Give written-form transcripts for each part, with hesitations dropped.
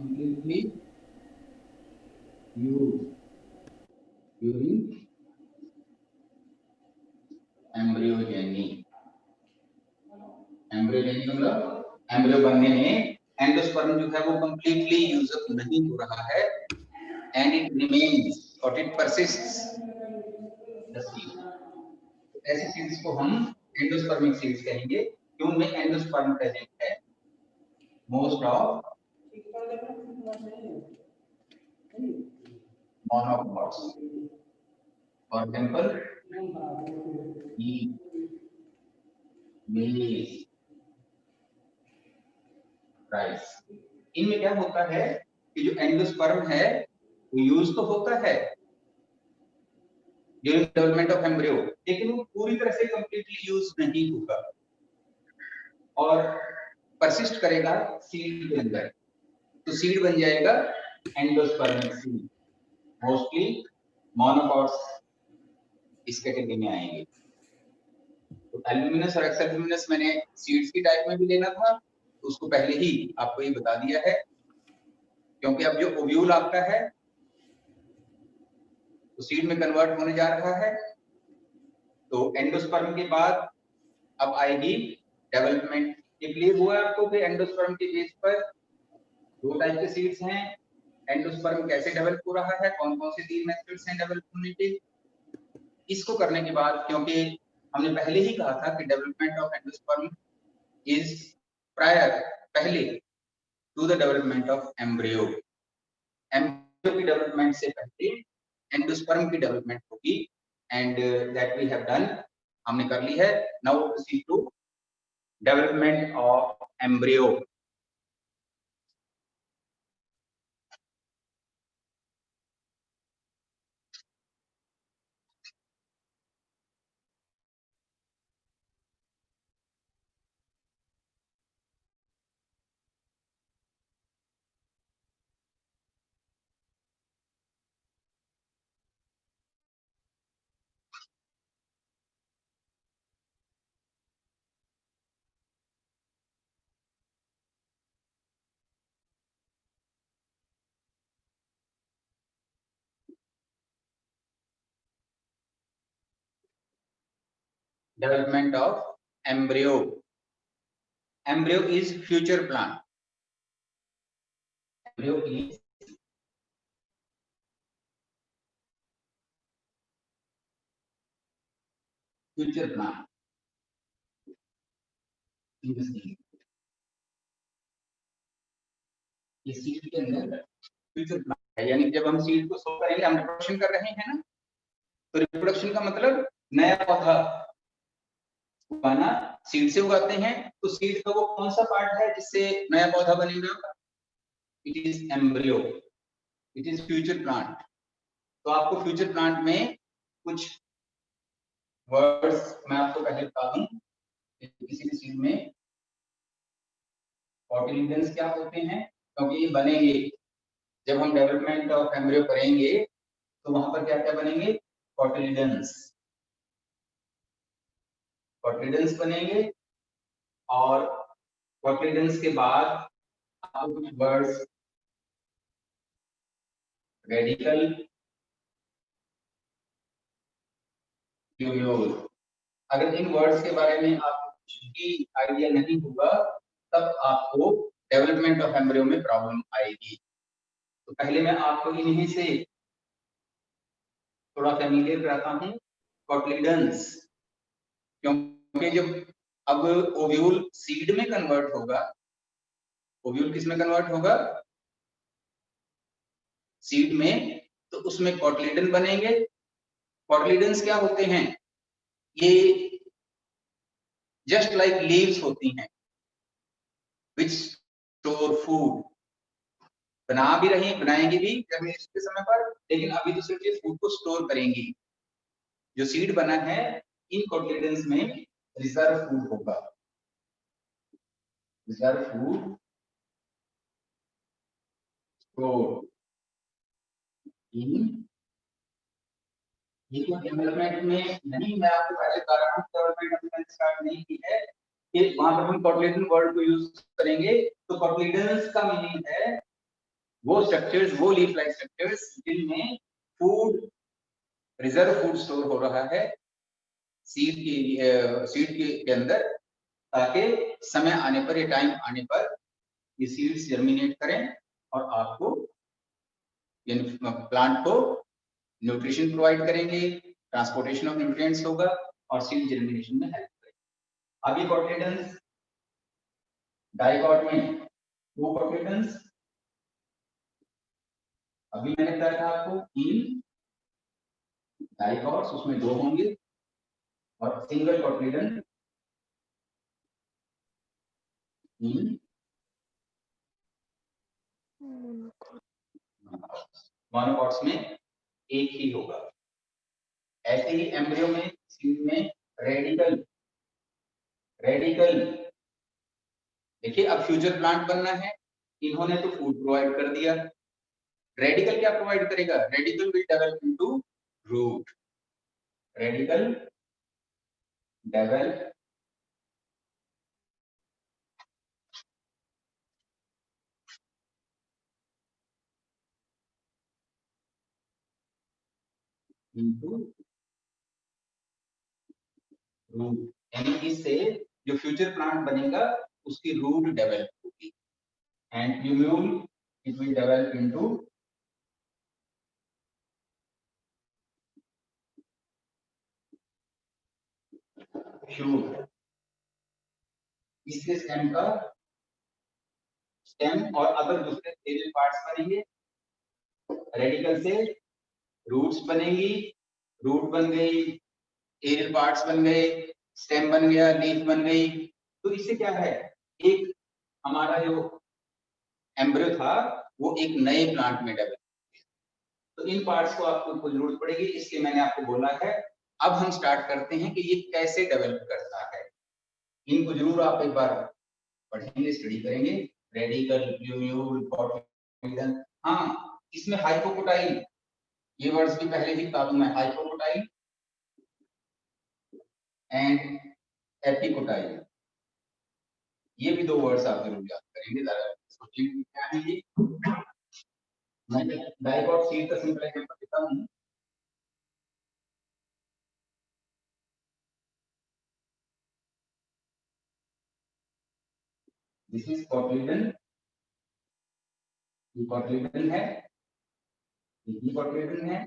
completely used during embryogeny. Embryogeny मतलब embryo बनने में एंडोस्पर्म जो है वो कंप्लीटली यूजअप नहीं हो रहा है एंड इट रिमेन्स और इट परसिस्ट्स द सीड। ऐसी सीड्स को हम एंडोस्पर्मिक सीड्स कहेंगे कि उनमें एंडोस्पर्म प्रेजेंट है। Most of monocots for example मेज राइस, इनमें क्या होता है कि जो एंडोस्पर्म है वो यूज तो होता है ड्यूरिंग डेवलपमेंट ऑफ एम्ब्रियो, लेकिन वो पूरी तरह से कंप्लीटली यूज नहीं होगा और परसिस्ट करेगा सीड के अंदर। तो सीड बन जाएगा एंडोस्पर्मिक सीड। मोस्टली मोनोकॉट्स इस कैटेगरी में आएंगे। तो एल्यूमिनस और एक्सएल्यूमिनस मैंने सीड्स की टाइप में भी लेना था, तो उसको पहले ही आपको ये बता दिया है, क्योंकि अब जो ओव्यूल आपका है तो सीड में कन्वर्ट होने जा रहा है। तो एंडोस्पर्म के बाद अब आएगी डेवलपमेंट। ये क्लियर हुआ आपको कि एंडोस्पर्म के बेस पर दो टाइप के सीड्स हैं, एंडोस्पर्म कैसे डेवलप हो रहा है, कौन कौन से तीन मेथड्स हैं डेवलप होने के। इसको करने के बाद, क्योंकि हमने पहले ही कहा था कि development of endosperm is prior पहले to the development of embryo. Embryo की डेवलपमेंट से पहले एंडोस्पर्म की डेवलपमेंट होगी and that we have done, हमने कर ली है। Now proceed to development of embryo. Development of embryo. Embryo is future plant. Embryo is future plant. ये सीड के अंदर फ्यूचर प्लांट है, यानी जब हम सीड को सो करेंगे, हम रिप्रोडक्शन कर रहे हैं ना, तो रिप्रोडक्शन का मतलब नया पौधा उगाना। सीड से उगाते हैं, तो सीड का वो कौन सा पार्ट है जिससे नया पौधा बनेगा? It is embryo, it is future plant. तो आपको फ्यूचर प्लांट में कुछ वर्ड्स मैं आपको पहले बता दूं। किसी भी सीड में कोटिलिडन्स क्या होते हैं, क्योंकि ये बनेंगे जब हम डेवलपमेंट ऑफ एम्ब्रियो करेंगे, तो वहां पर क्या क्या बनेंगे? कोटिलिडन्स, कोटिलिडन्स बनेंगे। और कोटिलिडन्स के बाद आपको कुछ वर्ड्स रेडिकल, ट्यूब्यूल। अगर इन वर्ड्स के बारे में आपको कुछ भी आइडिया नहीं होगा, तब आपको डेवलपमेंट ऑफ एम्ब्रियो में प्रॉब्लम आएगी। तो पहले मैं आपको इन्हीं से थोड़ा फैमिलियर कराता हूँ। कोटिलिडन्स, क्योंकि जब अब ओव्यूल सीड में कन्वर्ट होगा, ओव्यूल किस में कन्वर्ट होगा? सीड में, तो उसमें कोटिलिडन बनेंगे। कोटिलिडन्स क्या होते हैं? ये जस्ट लाइक लीव्स होती हैं विच स्टोर फूड। बना भी रही, बनाएंगी भी गर्मियों के समय पर, लेकिन अभी तो सिर्फ ये फूड को स्टोर करेंगी। जो सीड बना है, इन कोटिलिडन्स में रिजर्व फूड होगा, रिजर्व फूड स्टोर इन। ये तो डेवलपमेंट में नहीं, मैं आपको पहले बता रहा हूँ, डेवलपमेंट स्टार्ट नहीं की है कि वहां पर हम कोटिलिडन वर्ड को यूज करेंगे। तो कोटिलिडन्स का मीनिंग है वो स्ट्रक्चर्स, वो लीफ लाइक स्ट्रक्चर्स जिनमें फूड, रिजर्व फूड स्टोर हो रहा है सीड के अंदर, ताकि समय आने पर या टाइम आने पर ये सीड्स जर्मिनेट करें और आपको यानी प्लांट को न्यूट्रिशन प्रोवाइड करेंगे, ट्रांसपोर्टेशन ऑफ न्यूट्रिएंट्स होगा और सीड जर्मिनेशन में हेल्प करेंगे। अभी कोटिलेडन्स डाइकॉट में 2 कोटिलेडन्स, अभी मैंने बताया था आपको 3 डाइकॉट्स, उसमें 2 होंगे और सिंगल कोटिलेडन 3 मोनोकॉट्स में 1 ही होगा। ऐसे ही एम्ब्रियो में, सीड में रेडिकल देखिए, अब फ्यूचर प्लांट बनना है, इन्होंने तो फूड प्रोवाइड कर दिया, रेडिकल क्या प्रोवाइड करेगा? Radical will develop into root, radical develop into root, यानी इससे जो फ्यूचर प्लांट बनेगा उसकी रूट डेवलप होगी, and plumule it will develop into shoot. इससे स्टेम का स्टेम और अदर दूसरे सेल पार्ट्स बनेंगे, रेडिकल से रूट्स बनेंगी, रूट बन गई, एरियल पार्ट्स बन गए, स्टेम बन गया, लीफ बन गई। तो इससे क्या है, एक हमारा जो एम्ब्रियो था वो एक नए प्लांट में डेवलप। तो इन पार्ट्स को आपको जरूरत पड़ेगी, इसलिए मैंने आपको बोला है। अब हम स्टार्ट करते हैं कि ये कैसे डेवलप करता है। इनको जरूर आप एक बार पढ़ेंगे, स्टडी करेंगे। रेडिकल, प्लूम्यूल, कोटिलेडन, हाँ इसमें हाइपोकोटाइल, ये वर्ड्स भी पहले ही बता दूं मैं, हाइपोकोटाइल एंड एपिकोटाइल, ये भी 2 वर्ड्स आप जरूर याद करेंगे। क्या है ये? मैं डाइकॉट सीड का सिंपल एग्जांपल देता हूं। दिस इज कोटिलेडन, ये कोटिलेडन है, ये कोटिलेडन है।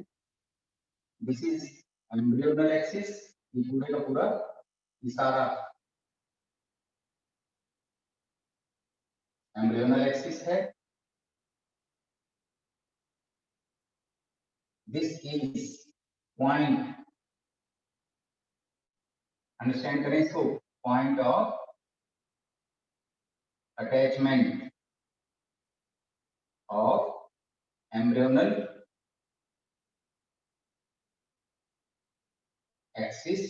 दिस इज एम्ब्रियोनल एक्सिस, ये पूरे का पूरा ये सारा एम्ब्रियोनल एक्सिस है। दिस इज पॉइंट, अंडरस्टैंड करें इसको, point of attachment of embryonal axis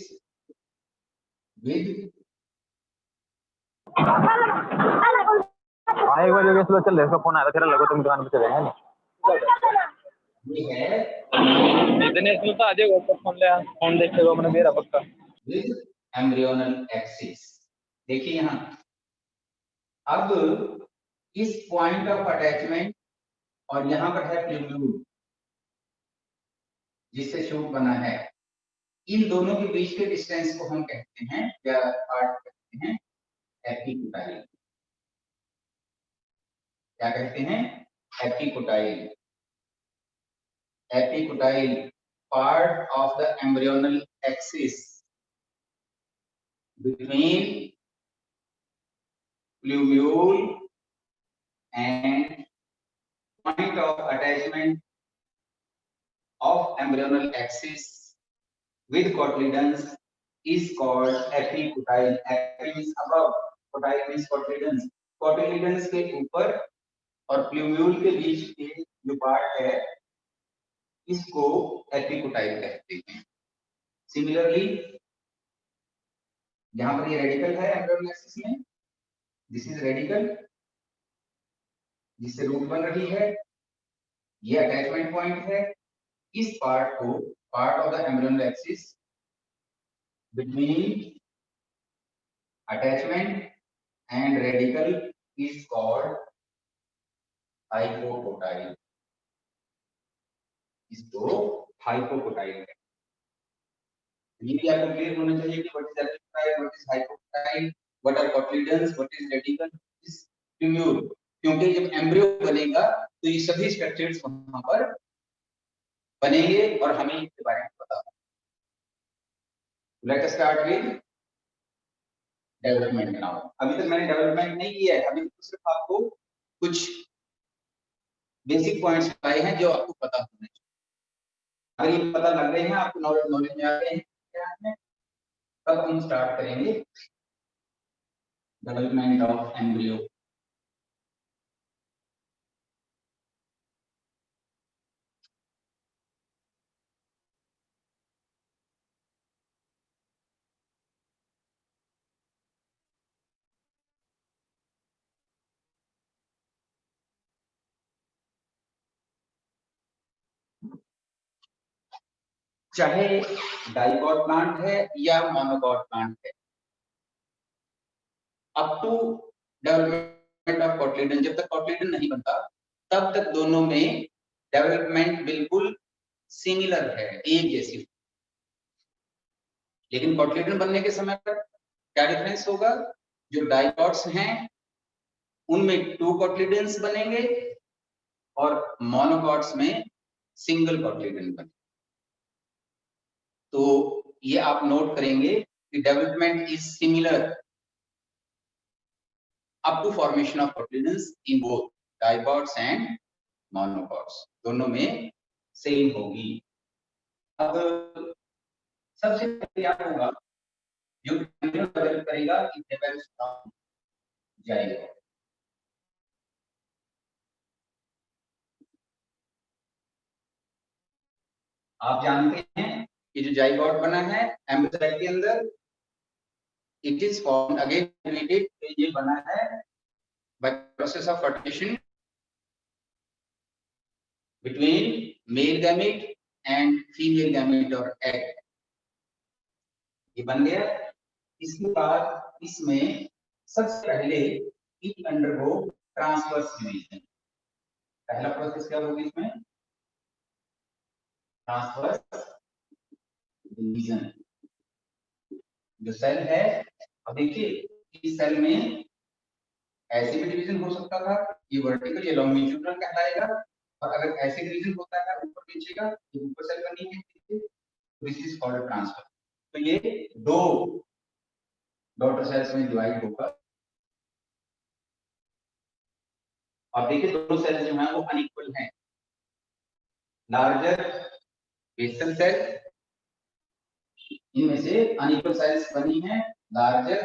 with एक बार योगेश लो चल, इसका फोन आया था, तेरा लगो तुम दुकान पे चले गए ये है इतने इसमें तो आजे ऊपर फोन देखेगा मैंने मेरा पक्का विद एम्ब्रियोनल एक्सिस। देखिए यहाँ, अब इस पॉइंट ऑफ अटैचमेंट और यहाँ पर है प्लूम्यूल जिससे शूट बना है, इन दोनों के बीच के डिस्टेंस को हम कहते हैं या पार्ट कहते हैं एपिकोटाइल। क्या कहते हैं? Epicotyl. Epicotyl part of the embryonal axis between plumule and point of attachment of embryonal axis with cotyledons is called epicotyle. Epi means above, cotyle means cotyledons. cotyledons के ऊपर और प्लूम्यूल के बीच के जो पार्ट है इसको एपिकोटाइल कहते हैं। सिमिलरली यहाँ पर ये रेडिकल है एम्ब्रियोनल एक्सिस में, दिस इज रेडिकल जिससे रूट बन रही है, ये अटैचमेंट पॉइंट है। इस पार्ट को, part of the embryonal axis between attachment and radicle is called hypocotyl, इसको हाइपोटोटाइल है। ये भी आपको क्लियर होना चाहिए कि what is epicotyl, what is hypocotyl, what are cotyledons, what is radicle, is plumule. क्योंकि जब एम्ब्रियो बनेगा तो ये सभी स्ट्रक्चर्स वहां पर बनेंगे और हमें इसके बारे में पता होगा। Let us start with development now. अभी तक मैंने डेवलपमेंट नहीं किया है, अभी तो सिर्फ आपको कुछ बेसिक पॉइंट्स बताए हैं जो आपको पता होने चाहिए। अगर ये पता लग गए हैं, आपको नॉलेज में आ गए हैं क्या है, तब हम स्टार्ट करेंगे डेवलपमेंट ऑफ एम्ब्रियो। चाहे डाइकॉट प्लांट है या मोनोकॉट प्लांट है, up to development of cotyledon, जब तक कोटिलिडन नहीं बनता तब तक दोनों में डेवलपमेंट बिल्कुल सिमिलर है, एक जैसी। लेकिन कोटिलिडन बनने के समय पर क्या डिफरेंस होगा, जो डाइकॉट्स हैं उनमें 2 कोटिलिडन्स बनेंगे और मोनोकॉट्स में सिंगल कोटिलिडन बनेगा। तो ये आप नोट करेंगे कि development is similar up to formation of cotyledons in both dicots and monocots, दोनों में सेम होगी। अब सबसे पहले क्या होगा, जो डेवलप करेगा कि डेवलप जाएगा। आप जानते हैं कि जो जाइगोट बना है एम्ब्रियो के अंदर, it is formed again related, ये बना है by process of fertilisation between male gamete and female gamete और एग। ये बन गया। इसके बाद इसमें सबसे पहले इट अंडरगो ट्रांसवर्स डिवीजन। पहला प्रोसेस क्या होगी इसमें, ट्रांसवर्स डिवीजन। जो सेल है, अब देखिए इस सेल में ऐसे भी डिवीजन हो सकता था, ये वर्टिकल या लॉन्गिट्यूडनल कहलाएगा, और अगर ऐसे डिवीजन होता है ऊपर नीचे का, ये ऊपर सेल बनी है, दिस इज कॉल्ड ट्रांसफर। तो ये 2 डॉटर सेल्स में डिवाइड होगा। अब देखिए दोनों सेल्स जो हैं वो अनइक्वल हैं। लार्जर बेसल सेल, इनमें से अनइक्वल सेल्स बनी हैं लार्जर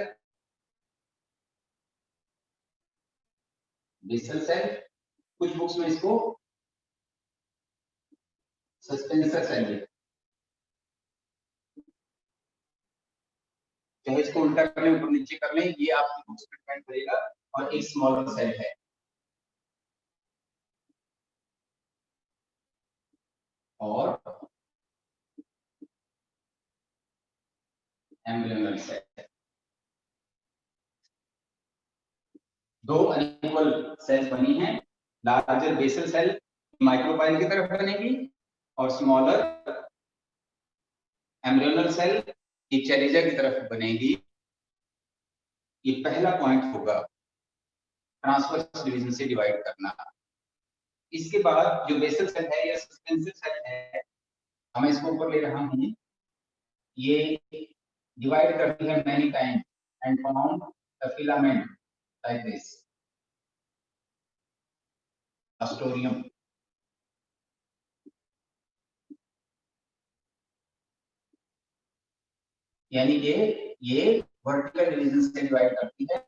बेसल सेल, कुछ बुक्स में इसको सस्पेंसर सेल लिखा, चाहे इसको उल्टा कर लें ऊपर नीचे कर लें, ये आपकी बुक्स में डिपेंड करेगा। और एक स्मॉलर सेल है और एम्ब्रियोनल सेल। 2 अनइक्वल सेल्स बनी हैं, लार्जर बेसल सेल माइक्रोपाइल की तरफ बनेगी और स्मॉलर एम्ब्रियोनल सेल की चैलेंजा की तरफ बनेगी। ये पहला पॉइंट होगा, ट्रांसवर्स डिवीजन से डिवाइड करना। इसके बाद जो बेसल सेल है या सस्पेंसिव सेल है, मैं इसको ऊपर ले रहा हूं, ये डिवाइड करती है many times and form the filament like this, haustorium. यानी कि ये वर्टिकल डिवीजन से डिवाइड करती है,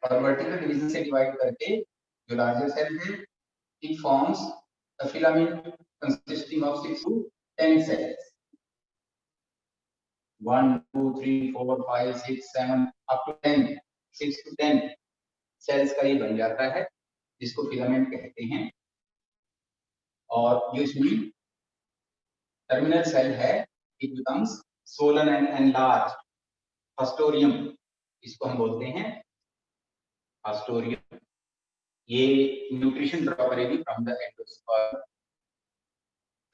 और वर्टिकल डिवीजन से डिवाइड करके जो लार्जर सेल है, it forms a filament consisting of 6 to 10 cells, 1 2 3 4 5 6 7 up to 10, 6 to 10 sales का ये बन जाता है, जिसको फिलामेंट कहते हैं। और जो इसमें टर्मिनल सेल है, it becomes swollen and enlarged, अस्टोरियम, इसको हम बोलते हैं अस्टोरियम। ये न्यूट्रिशन ड्रॉ करेगी फ्रॉम द एंडोस्पर्म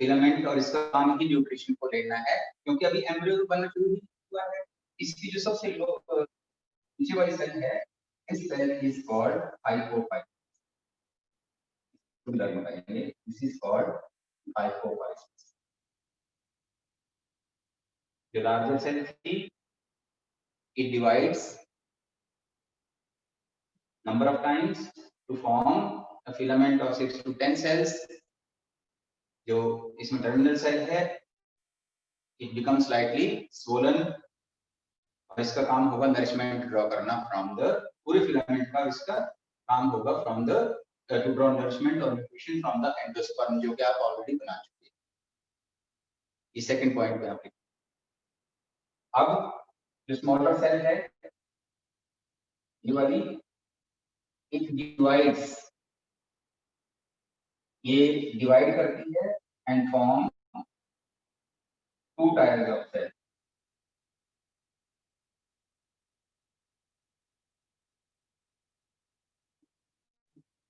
फिलामेंट, और इसका काम ही न्यूट्रिशन को लेना है, क्योंकि अभी एम्ब्रियो बनना शुरू नहीं हुआ है। इसकी जो सबसे नीचे वाली सेल है, इस cell is called hypophysis. This is called hypophysis. The larger cell थी, it divides number of times to form a filament of 6 to 10 cells. जो इसमें टर्मिनल सेल है, it becomes slightly swollen, और इसका काम होगा नरिशमेंट ड्रॉ करना from the पूरे फिलामेंट का, इसका काम होगा from the two draw nourishment और न्यूट्रिशन फ्रॉम द एंडोस्पर्म, जो कि आप ऑलरेडी बना चुके हैं। ये सेकंड पॉइंट पे आप अब जो स्मॉलर सेल है ये वाली, इट डिवाइड्स, ये डिवाइड करती है and form two tiers of cell.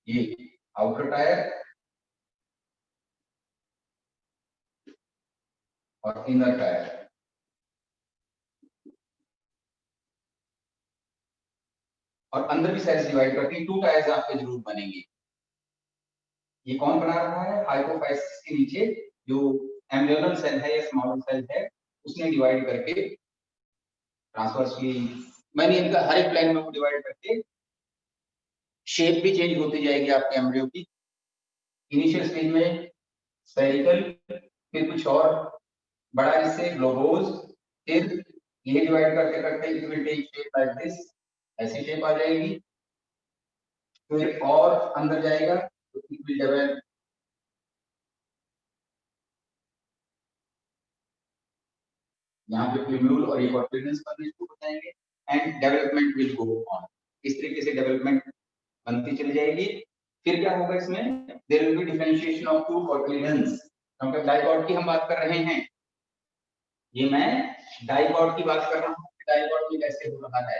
ये आउटर टायर और इनर टायर, और अंदर भी सेल्स डिवाइड करती है, टू टायर्स आपके जरूर बनेंगे। ये कौन बना रहा है? हाइपोफाइसिस के नीचे जो एम्ब्रियोनल सेल है या स्मॉलर सेल है, उसने डिवाइड करके ट्रांसवर्सली, मैंने इनका हर एक प्लेन में वो डिवाइड करके शेप भी चेंज होती जाएगी आपके एम्ब्रियो की। इनिशियल स्टेज में स्फेरिकल, फिर कुछ और बड़ा इससे ग्लोबोज, फिर ये डिवाइड करते करते it will take shape like this, ऐसी शेप आ जाएगी। फिर और अंदर जाएगा तो इट विल डेवलप यहाँ पे प्यूम्यूल और इक्वाटोरियल्स बनने शुरू हो जाएंगे and development will go on. इस तरीके से डेवलपमेंट बनती चली जाएगी। फिर क्या होगा इसमें? There will be differentiation of two cotyledons, क्योंकि डाइकॉट की हम बात कर रहे हैं, ये मैं डाइकॉट की बात कर रहा हूँ, डाइकॉट में कैसे हो रहा है।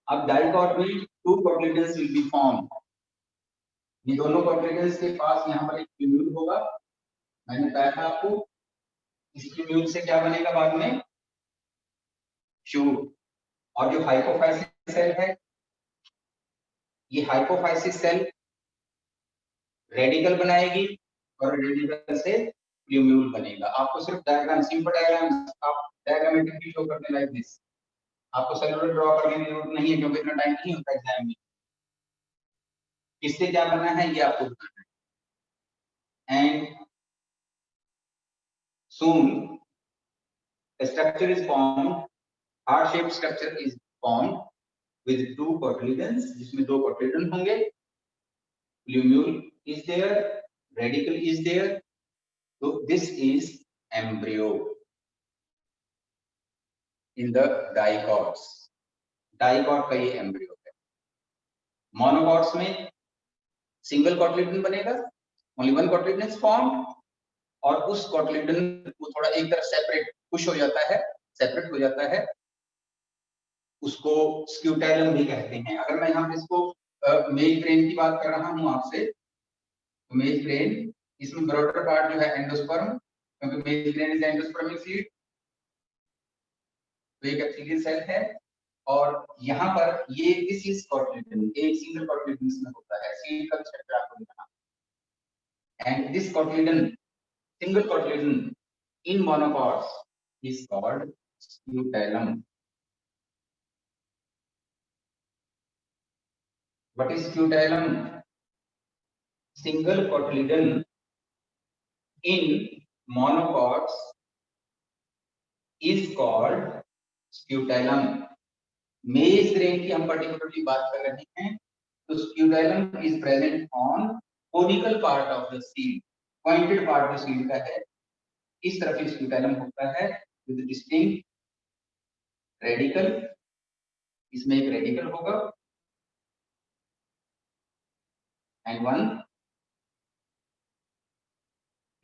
अब डाइकॉट में two cotyledons will be form, ये दोनों कोटिलिडन्स के पास यहाँ पर एक प्यूम्यूल होगा, मैंने बताया था आपको। इस प्यूम्यूल से क्या बनेगा बाद में? शूट। और जो हाइपोफाइसिस सेल है, ये हाइपोफाइसिस सेल रेडिकल बनाएगी और रेडिकल से प्यूम्यूल बनेगा। आपको सिर्फ डायग्राम, सिंपल डायग्राम आप डायग्रामेटिकली शो करने लाइक दिस, आपको सेलुलर ड्रॉ करने की जरूरत नहीं है, क्योंकि इतना टाइम नहीं होता एग्जाम में। किससे क्या बनना है ये आपको बताना है। And soon the structure is formed, heart shaped structure is formed with two cotyledons, जिसमें दो cotyledon होंगे, plumule is there, radicle is there, so this is embryo in the dicots। Dicot का ये एम्ब्रियो है। मोनोकॉट्स में single cotyledon बनेगा, only one cotyledon is formed, और उस कोटिलिडन को थोड़ा एक तरफ सेपरेट पुश हो जाता है, सेपरेट हो जाता है, उसको स्क्यूटेलम भी कहते हैं। अगर मैं यहाँ पे इसको मेज ब्रेन की बात कर रहा हूँ आपसे, तो मेज ब्रेन, इसमें ब्रॉडर पार्ट जो है एंडोस्पर्म, क्योंकि मेज ब्रेन इज एंडोस्पर्मिक सीड, तो एक एपिथेलियल सेल है, और यहाँ पर ये दिस इज कोटिलिडन, एक सिंगल कोटिलिडन इसमें होता है, सीड का स्ट्रक्चर आपको दिखाना। And this cotyledon, single cotyledon in monocots is called scutellum। What is scutellum? Single cotyledon in monocots is called scutellum। मेज ब्रेन की हम पर्टिकुलरली बात कर रहे हैं, तो scutellum is present on conical part of the seed, pointed part जो seed का है, इस तरफ scutellum होता है with distinct radical, इसमें एक रेडिकल होगा and one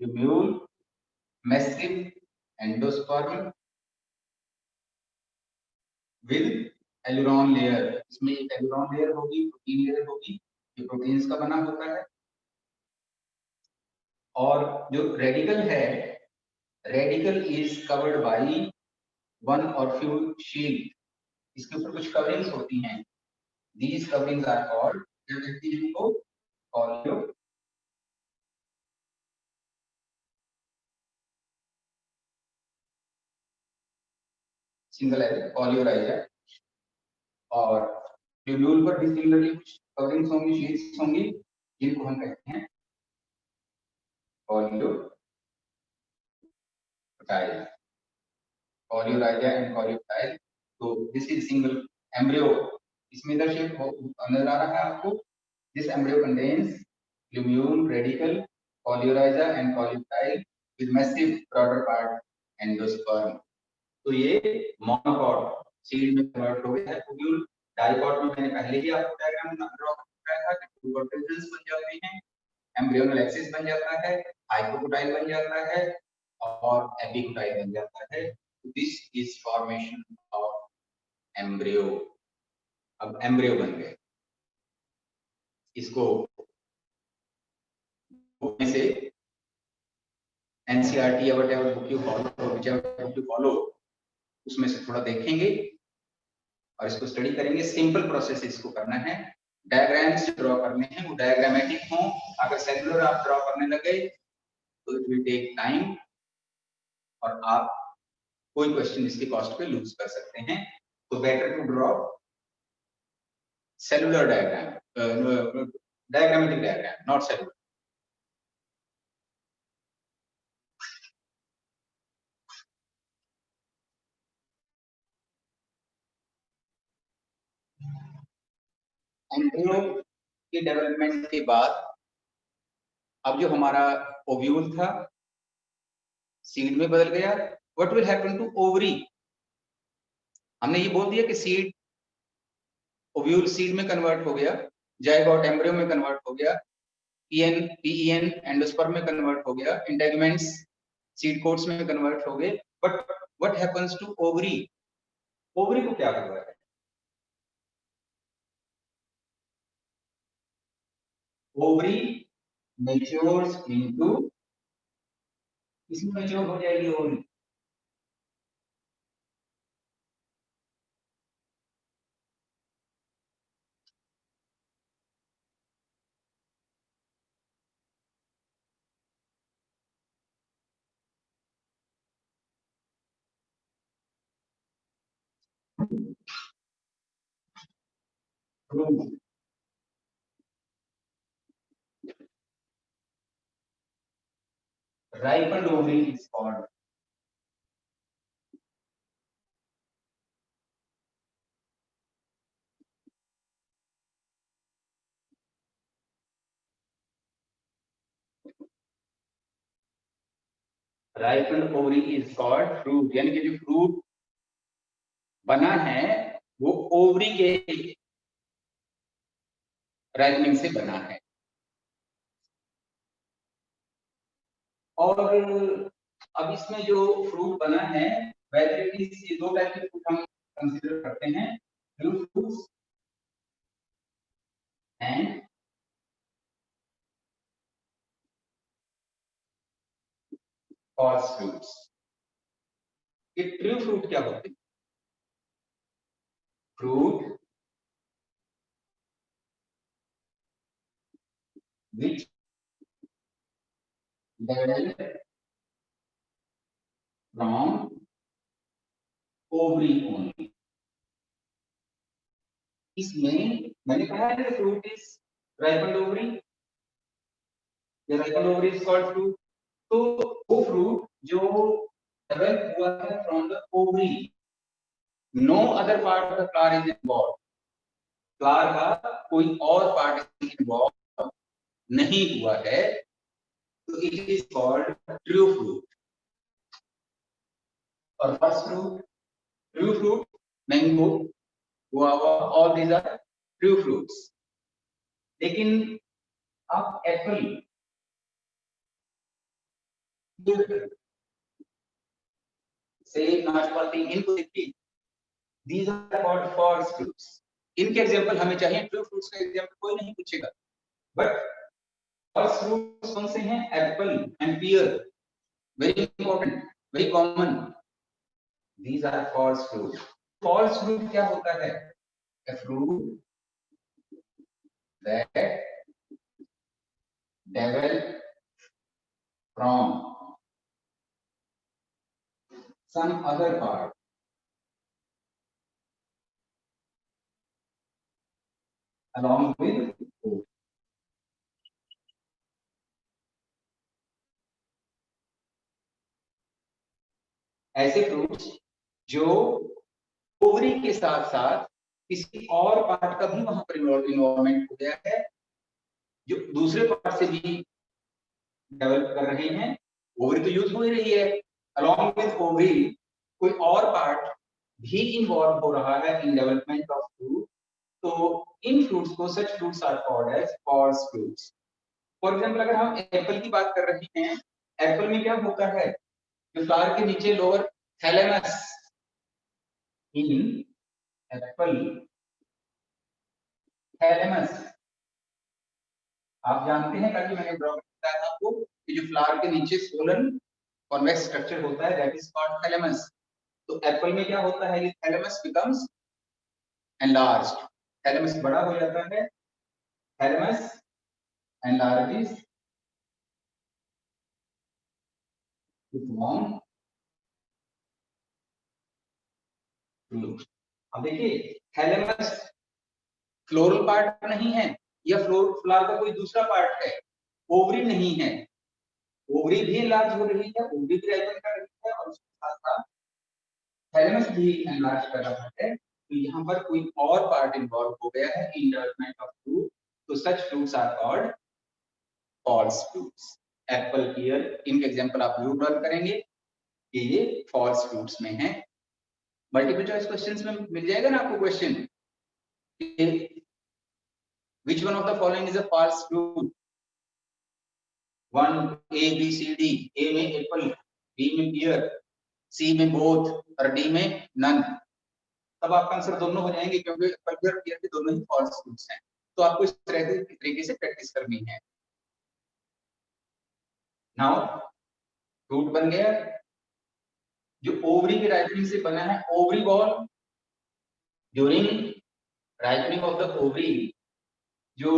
plumule, massive endosperm with aleurone layer, इसमें एक एलुरॉन लेयर होगी, प्रोटीन लेयर होगी, ये प्रोटीन्स का बना होता है। और जो रेडिकल है, radical is covered by one और फ्यू शील्ड, इसके ऊपर कुछ कवरिंग्स होती हैं। दीज कवरिंग्स आर कॉल्ड, क्या कहती हैं इनको, पॉलियो सिंगल पॉलियोराइजा। और ट्यूब्यूल पर भी सिमिलरली कुछ कवरिंग्स होंगी, शीट्स होंगी, जिनको हम कहते हैं पॉलियोटाइल, पॉलियोराइजा एंड पॉलियोटाइल। तो दिस इज सिंगल एम्ब्रियो, इसमें इधर शेप नजर आ रहा है आपको। दिस एम्ब्रियो कंटेन्स ट्यूब्यूल, radicle, coleorhiza and coleoptile with massive broader part endosperm. तो ये मोनोकॉट सीड में कन्वर्ट हो गया है। ट्यूब्यूल डाइकॉट में मैंने पहले ही आपको डायग्राम ड्रॉ कराया था कि टू कॉटल्स बन जाते हैं, एम्ब्रियोनल एक्सिस बन जाता है, हाइपोकोटाइल बन जाता है और एपिकोटाइल बन जाता है। This is formation of embryo. अब एम्ब्रियो बन गए, इसको से एनसीईआरटी या whatever book you follow, whichever book you follow, उसमें से थोड़ा देखेंगे और इसको स्टडी करेंगे। सिंपल प्रोसेस इसको करना है, डायग्राम्स ड्रॉ करने हैं, वो डायग्रामेटिक हों। अगर सेलुलर आप ड्रॉ करने लगे तो इट विल टेक टाइम और आप कोई क्वेश्चन इसके कॉस्ट पे लूज कर सकते हैं। तो better to draw cellular diagram, diagrammatic diagram, not cellular. Embryo के डेवलपमेंट के बाद अब जो हमारा ओव्यूल था सीड में बदल गया। What will happen to ovary? हमने ये बोल दिया कि सीड, ओव्यूल सीड में कन्वर्ट हो गया, जाइगोट एम्ब्रियो में कन्वर्ट हो गया, पीईएन एंडोस्पर्म में कन्वर्ट हो गया, इंटेगुमेंट्स सीड कोट्स में कन्वर्ट हो गए। But what happens to ovary? Ovary को क्या हुआ है? ओवरी मैच्योर्स इनटू, इसमें मैच्योर हो जाएगी ovary. Ripened ovary is called ripened ovary is called fruit। यानी कि जो फ्रूट बना है वो ओवरी के राइपनिंग से बना है। और अब इसमें जो फ्रूट बना है, वैसे दो टाइप के फ्रूट हम कंसीडर करते हैं, blue fruits and false fruits. ये ट्रू फ्रूट क्या होते हैं? Fruit which develop from ovary only। इसमें मैंने कहा है फ्रूट इज राइपेंड ओवरी, या ripened ovary is called fruit. तो वो फ्रूट जो डेवलप हुआ है from the ovary, no other part of the flower is involve, flower का कोई और पार्ट इन्वॉल्व नहीं हुआ है, तो it is called true fruit. और first fruit, true fruit, mango, guava, all these are true fruits. लेकिन अब एप्पल, सेब, नाशपाती, इनको देखिए, These are called false fruits. इनके एग्जाम्पल हमें चाहिए, ट्रू फ्रूट्स का एग्जाम्पल कोई नहीं पूछेगा। बट फॉल्स फ्रूट्स कौन से हैं? Apple and pear, very important, very common. These are false fruits. False fruit क्या होता है? A fruit that develop from some other part along with food. ऐसे फ्रूट्स जो ओवरी के साथ साथ किसी और पार्ट का भी वहां पर इन्वॉल्वमेंट हो गया है, जो दूसरे पार्ट से भी डेवलप कर रहे हैं। ओवरी तो यूज हो ही रही है, अलॉन्ग विद ओवरी कोई और पार्ट भी इन्वॉल्व हो रहा है इन डेवलपमेंट ऑफ फ्रूट। तो इन फ्रूट्स को such fruits are called as false fruits. For example अगर हम एप्पल की बात कर रहे हैं, एप्पल में क्या होता है? जो फ्लावर के नीचे लोअर थैलेमस, इन एप्पल थैलेमस, आप जानते हैं, कल मैंने ड्रॉ बताया था आपको कि जो फ्लावर के नीचे सोलन कॉन्वेक्स स्ट्रक्चर होता है, दैट इज कॉल्ड थैलेमस। तो एप्पल में क्या होता है? ये थैलेमस बिकम्स एनलार्ज्ड, थैलेमस बड़ा हो जाता है, thalamus enlarges to form fruit. अब देखिए, थैलेमस फ्लोरल पार्ट नहीं है, या फ्लावर का कोई दूसरा पार्ट है, ओवरी नहीं है। ओवरी भी एनलार्ज हो रही है, ओवरी भी राइपन कर रही है, और उसके साथ साथ थैलेमस भी एनलार्ज कर रहा है। तो यहाँ पर कोई और पार्ट इन्वॉल्व हो गया है इन डेवलपमेंट ऑफ फ्रूट, तो such fruits are called false fruits. Apple, pear, इनके एग्जांपल आप जरूर ड्रॉ करेंगे कि ये फॉल्स फ्रूट्स में है। मल्टीपल चॉइस क्वेश्चंस में मिल जाएगा ना आपको question, which one of the following is a false fruit? 1 A B C D, A में एप्पल, B में पियर, C में बोथ और D में नन। तब आपका आंसर दोनों हो जाएंगे, क्योंकि एप्पल और पियर के दोनों ही फॉल्स फ्रूट्स हैं। तो आपको इस तरीके से प्रैक्टिस करनी है। नाउ फ्रूट बन गया, जो ओवरी के राइपनिंग से बना है, ovary ball. During ripening of the ovary, जो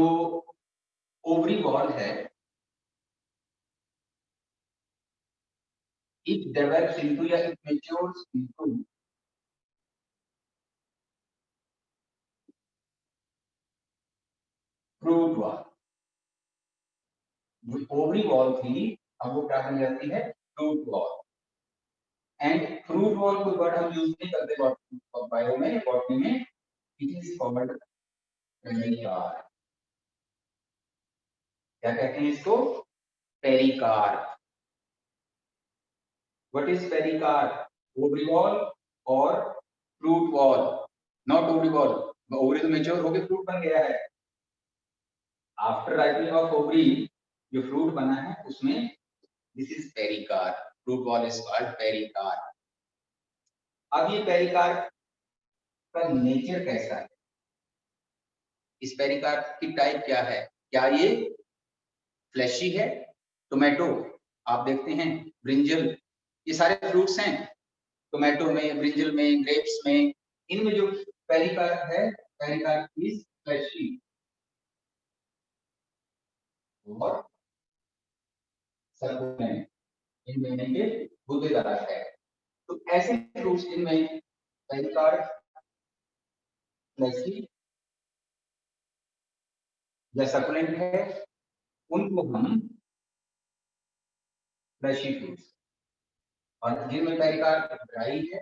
ओवरी बॉल है, it develops into या it matures into fruit ball. जो ओवरी बॉल थी, अब वो क्या बन जाती है? Fruit ball. And fruit ball कोई वर्ड हम यूज नहीं करते बायो में, बॉटनी में, इट इज कॉल्ड पेरिकार्प। क्या कहते हैं इसको? Pericarp. What is pericarp? Ovary wall और fruit wall, not ovary wall. Ovary तो मैच्योर होके फ्रूट बन गया है। आफ्टर राइपनिंग ऑफ ओवरी जो फ्रूट बना है, उसमें this is pericarp. Fruit wall is called pericarp. अब ये पेरिकार्प का नेचर कैसा है? इस पेरिकार्प की टाइप क्या है? क्या ये फ्लैशी है? टोमेटो, आप देखते हैं, ब्रिंजल, ये सारे फ्रूट्स हैं। टोमेटो में, ब्रिंजल में, ग्रेप्स में, इनमें जो पेरिकार्प है, पेरिकार्प इज फ्लैशी और सर्कुलेंट, इनमें के गूदेदार है। तो ऐसे फ्रूट्स जिनमें पेरिकार्प फ्लैशी या सर्कुलेंट है, उनको हम फ्लैशी फ्रूट्स, और जिनमें पेरिकार्प ड्राई है,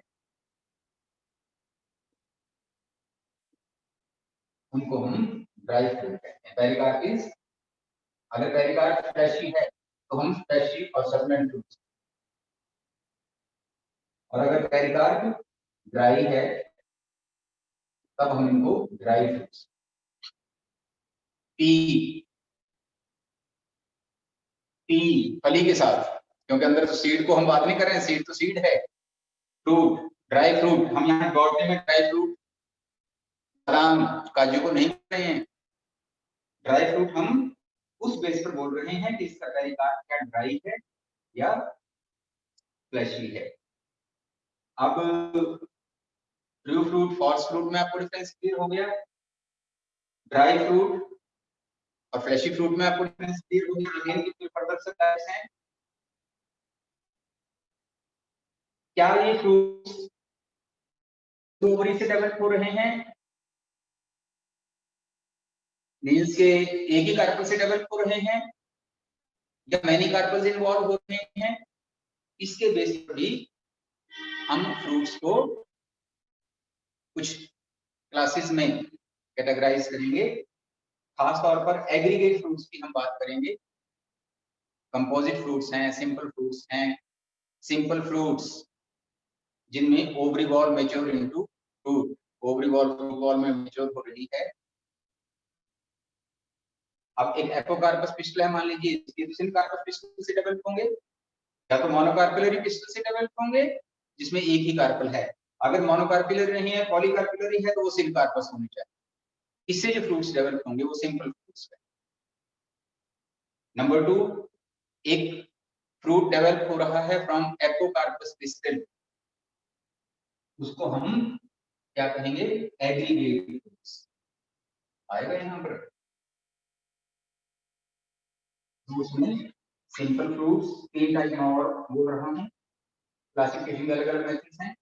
उनको हम ड्राई फ्रूट कहते हैं। पेरिकार्प इज, अगर पेरिकार्प फ्लैशी है तो हम फ्लैशी और सर्कुलेंट फ्रूट्स, और अगर पेरिकार्प ड्राई है तब हम इनको ड्राई फ्रूट्स। पी, पी फली के साथ, क्योंकि अंदर तो सीड को हम बात नहीं कर रहे हैं, सीड तो सीड है। फ्रूट, ड्राई फ्रूट, हम यहाँ बॉटनी में ड्राई फ्रूट बादाम काजू को नहीं बोल रहे हैं। ड्राई फ्रूट हम उस बेस पर बोल रहे हैं कि इसका तरीका क्या ड्राई है या फ्लैशी है। अब ट्रू फ्रूट, फॉल्स फ्रूट में आपको डिफरेंस क्लियर हो गया। ड्राई फ्रूट और फ्लैशी फ्रूट में आपको डिफरेंस क्लियर हो गया। अगेन कितने फर्दर से टाइप्स हैं? क्या ये फ्रूट्स ओवरी से डेवलप हो रहे हैं? मीन्स के एक ही कार्पल से डेवलप हो रहे हैं या मैनी कार्पल्स इन्वॉल्व हो रहे हैं? इसके बेस पर भी हम फ्रूट्स को कुछ क्लासेस में कैटेगराइज करेंगे। खास तौर पर एग्रीगेट फ्रूट्स की हम बात करेंगे। कंपोजिट फ्रूट्स हैं, सिंपल फ्रूट्स हैं। सिंपल फ्रूट्स जिनमें ovary ball mature into fruit, ovary ball fruit ball में मैच्योर हो रही है। अब एक एपोकार्पस पिस्टल है, मान लीजिए, इसके सिनकार्पस पिस्टल से डेवलप होंगे या तो मोनोकार्पिलरी पिस्टल से डेवलप होंगे जिसमें एक ही कार्पल है। अगर मोनोकार्पिलरी नहीं है, पॉलीकार्पिलरी है, तो वो सिनकार्पस होनी चाहिए। इससे जो फ्रूट्स डेवलप होंगे वो सिंपल फ्रूट्स है। नंबर 2, एक फ्रूट डेवलप हो रहा है फ्रॉम एपोकार्पस पिस्टल, उसको हम क्या कहेंगे? एग्रीगेट फ्रूट्स आएगा यहाँ पर। फ्रूट्स में सिंपल फ्रूट्स 3 टाइप में और बोल रहा हूँ। क्लासिफिकेशन के अलग अलग मेथड्स हैं।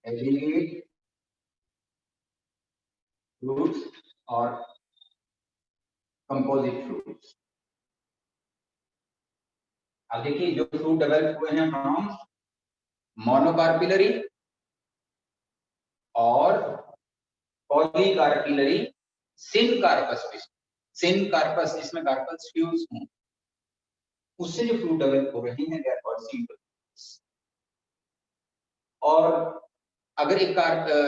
एग्रीगेट फ्रूट्स और कंपोजिट फ्रूट्स। अब देखिए, जो फ्रूट डेवलप हुए हैं फ्रॉम मोनोकार्पिलरी और पॉलीकार्पिलरी सिनकार्पस पिस्टल, सिनकार्पस जिसमें कार्पल्स फ्यूज हों, उससे जो फ्रूट डेवलप हो रहे हैं they are called simple fruits. और अगर एक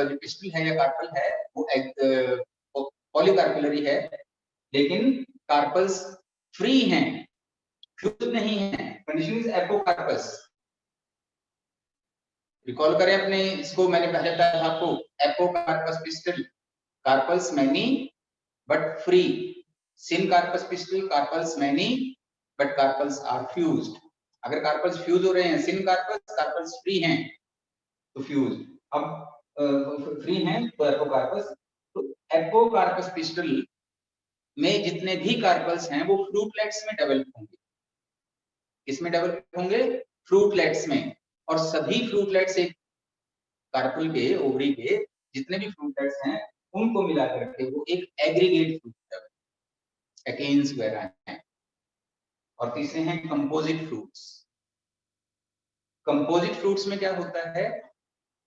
जो पिस्टल है या कार्पल है वो पॉलीकार्पिलरी है लेकिन कार्पल्स फ्री हैं, फ्यूज नहीं है, कंडीशन इज एपोकार्पस। रिकॉल करें अपने इसको, मैंने पहले बताया था आपको, apocarpous pistil carpels many but free, syncarpous pistil carpels many but carpels are fused. अगर कार्पल्स फ्यूज हो रहे हैं, सिनकार्पस कार्पल्स फ्री हैं तो फ्यूज। अब फ्री हैं तो एपोकार्पस। तो एपोकार्पस पिस्टल में जितने भी कार्पल्स हैं वो फ्रूटलेट्स में डेवलप होंगे। किसमें डेवलप होंगे? फ्रूटलेट्स में। और सभी फ्रूटलेट्स एक कार्पल के, ओवरी के जितने भी फ्रूटलेट्स हैं उनको मिला करके वो एक एग्रीगेट फ्रूट डेवलप, एकेन्स वगैरह हैं। और तीसरे हैं कंपोजिट फ्रूट्स। कंपोजिट फ्रूट्स में क्या होता है?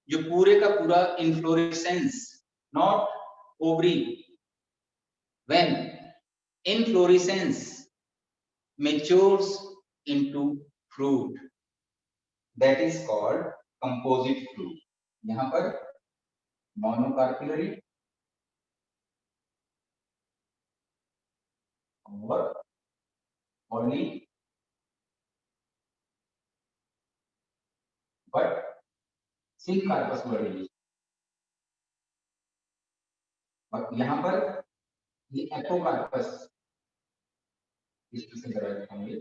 जो पूरे का पूरा inflorescence, not ovary, when inflorescence matures into fruit, that is called composite fruit. यहाँ पर मोनोकार्पिलरी और पॉली बट सिनकार्पस वर्ड, और यहाँ पर ये एपोकार्पस इससे डेवलप होंगे।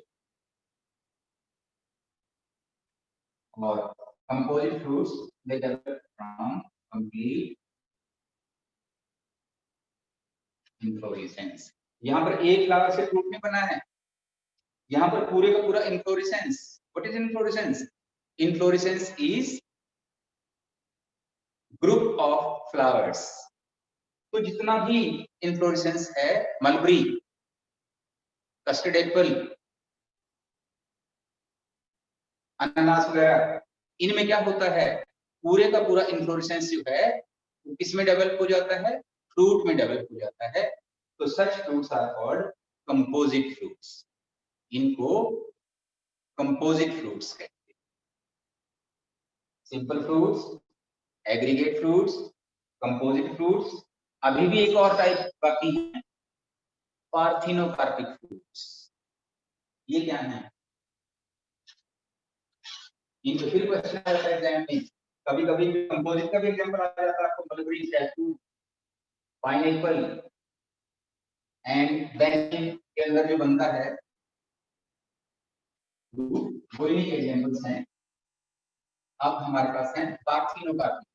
और composite fruits they develop from complete inflorescence. यहाँ पर एक फ्लावर से फ्रूट नहीं बना है, यहाँ पर पूरे का पूरा inflorescence. What is inflorescence? Inflorescence is group of flowers. तो जितना भी इन्फ्लोरेसेंस है, मलबरी, कस्टर्ड एप्पल, अनानास वगैरह, इनमें क्या होता है? पूरे का पूरा इन्फ्लोरेसेंस जो है वो किसमें डेवलप हो जाता है? फ्रूट में डेवलप हो जाता है। तो such fruits are called composite fruits. इनको कंपोजिट फ्रूट्स कहते हैं। Simple fruits, aggregate fruits, composite fruits. अभी भी एक और टाइप बाकी है, पार्थिनोकार्पिक फ्रूट्स। ये क्या है? इनसे फिर क्वेश्चन आता है एग्जाम में, कभी कभी कंपोजिट का भी एग्जांपल आ जाता है आपको, mulberry statue, pineapple and Benin के अंदर जो बनता है वो इन्हीं के एग्जांपल्स हैं। अब हमारे पास है पार्थिनोकार्पी।